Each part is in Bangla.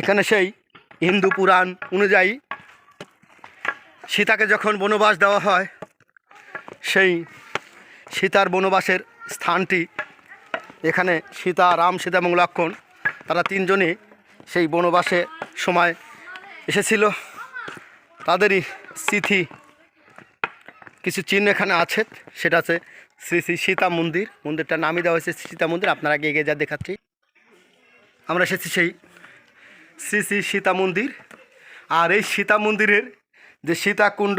এখানে সেই হিন্দু পুরাণ অনুযায়ী সীতাকে যখন বনবাস দেওয়া হয়, সেই সীতার বনবাসের স্থানটি এখানে। সীতা, রাম, সীতা এবং লক্ষ্মণ তারা তিনজনই সেই বনবাসে সময় এসেছিল। তাদেরই স্মৃতি কিছু চিহ্ন এখানে আছে। সেটা আছে শ্রী শ্রী সীতা মন্দির। মন্দিরটার নামই দেওয়া হয়েছে সীতা মন্দির। আপনারা আগে এগিয়ে যা দেখাচ্ছি। আমরা এসেছি সেই শ্রী শ্রী সীতা মন্দির। আর এই সীতা মন্দিরের যে সীতাকুণ্ড,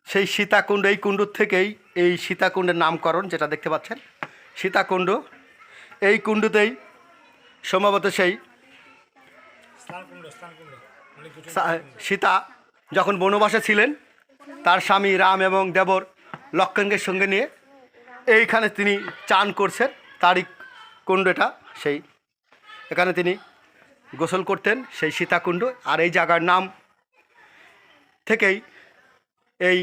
সেই সীতাকুণ্ড, এই কুণ্ডর থেকেই এই সীতাকুণ্ডের নামকরণ, যেটা দেখতে পাচ্ছেন সীতাকুণ্ড। এই কুণ্ডতেই সম্ভবত সেই সীতা যখন বনবাসে ছিলেন, তার স্বামী রাম এবং দেবর লক্ষ্মণকে সঙ্গে নিয়ে এইখানে তিনি চান করছেন। তারই কুণ্ড এটা। সেই এখানে তিনি গোসল করতেন, সেই সীতাকুণ্ড। আর এই জায়গার নাম থেকেই এই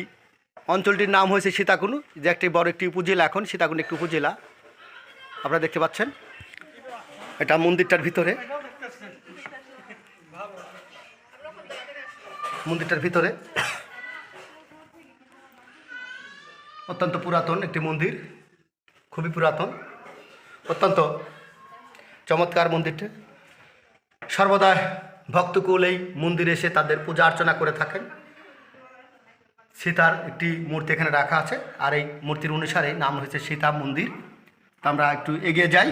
অঞ্চলটির নাম হয়েছে সীতাকুণ্ড, যে একটি বড় একটি উপজেলা। এখন সীতাকুণ্ড একটি উপজেলা আপনারা দেখতে পাচ্ছেন। এটা মন্দিরটার ভিতরে, মন্দিরটার ভিতরে অত্যন্ত পুরাতন একটি মন্দির, খুবই পুরাতন, অত্যন্ত চমৎকার মন্দিরটা। সর্বদা ভক্তকুল এই মন্দিরে এসে তাদের পূজা অর্চনা করে থাকেন। সীতার একটি মূর্তি এখানে রাখা আছে, আর এই মূর্তির অনুসারে নাম হয়েছে সীতা মন্দির। তা আমরা একটু এগিয়ে যাই।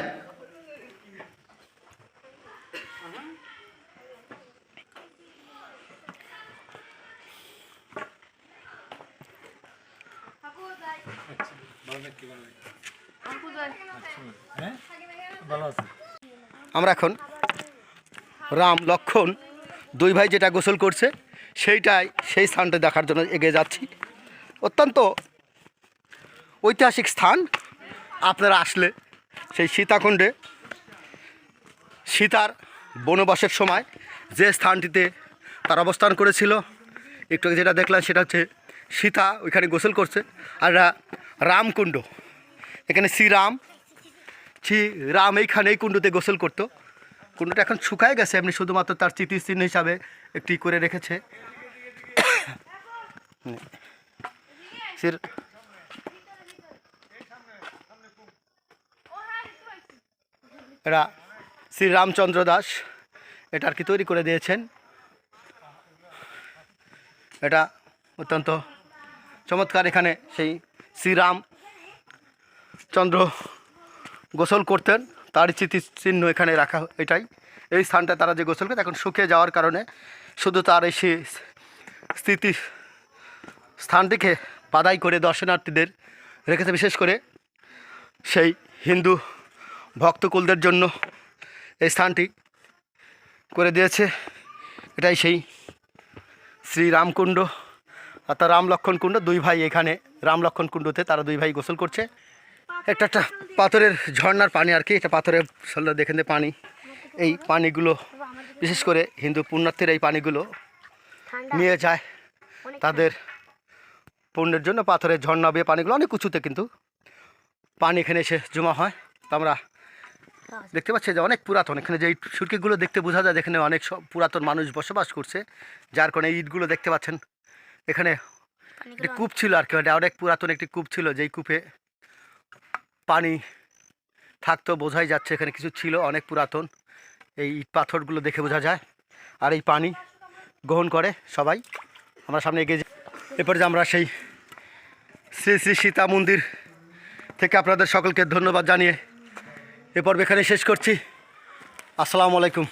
আমরা এখন রাম লক্ষ্মণ দুই ভাই যেটা গোসল করছে সেই স্থানটা দেখার জন্য এগিয়ে যাচ্ছি। অত্যন্ত ঐতিহাসিক স্থান। আপনারা আসলে সেই সীতাকুণ্ডে সীতার বনবাসের সময় যে স্থানটিতে তার অবস্থান করেছিল, একটু আগে যেটা দেখলাম সেটা হচ্ছে সীতা ওইখানে গোসল করছে। আর রামকুণ্ড, এখানে শ্রীরাম এইখানে এই কুণ্ডতে গোসল করতো। কুণ্ডটা এখন শুকায় গেছে, এমনি শুধুমাত্র তার স্মৃতিচিহ্ন হিসাবে একটি করে রেখেছে। এরা শ্রী রামচন্দ্র দাস এটা আর কি তৈরি করে দিয়েছেন। এটা অত্যন্ত চমৎকার। এখানে সেই শ্রীরামচন্দ্র গোসল করতেন, তার স্মৃতিচিহ্ন এখানে রাখা। এটাই এই স্থানটা তারা যে গোসল করতে, এখন শুকিয়ে যাওয়ার কারণে শুধু তার এই স্মৃতি স্থানটিকে বাধাই করে দর্শনার্থীদের রেখেছে। বিশেষ করে সেই হিন্দু ভক্তকুলদের জন্য এই স্থানটি করে দিয়েছে। এটাই সেই শ্রীরামকুণ্ড, অর্থাৎ রাম লক্ষ্মণ কুণ্ড। দুই ভাই এখানে রাম লক্ষ্মণ কুণ্ডতে তারা দুই ভাই গোসল করছে। একটা পাথরের ঝর্ণার পানি আর কি, এটা পাথরের সল্লা দেখেন যে পানি। এই পানিগুলো বিশেষ করে হিন্দু পুণ্যার্থীরা এই পানিগুলো নিয়ে যায় তাদের পুণ্যের জন্য। পাথরের ঝর্ণা বেয়ে পানিগুলো অনেক উঁচুতে, কিন্তু পানি এখানে এসে জমা হয়। তো আমরা দেখতে পাচ্ছি যে অনেক পুরাতন। এখানে যে সুরকিগুলো দেখতে বোঝা যায় এখানে অনেক পুরাতন মানুষ বসবাস করছে, যার কারণে ইটগুলো দেখতে পাচ্ছেন। এখানে একটি কূপ ছিল আর কি, অনেক পুরাতন একটি কূপ ছিল, যেই কূপে পানি থাকতো বোঝাই যাচ্ছে। এখানে কিছু ছিল অনেক পুরাতন, এই ইট পাথরগুলো দেখে বোঝা যায়। আর এই পানি গ্রহণ করে সবাই। আমরা সামনে এগিয়ে যাই। এরপরে যে আমরা সেই শ্রী শ্রী সীতা মন্দির থেকে আপনাদের সকলকে ধন্যবাদ জানিয়ে এ পর্ব এখানে শেষ করছি। আসসালামু আলাইকুম।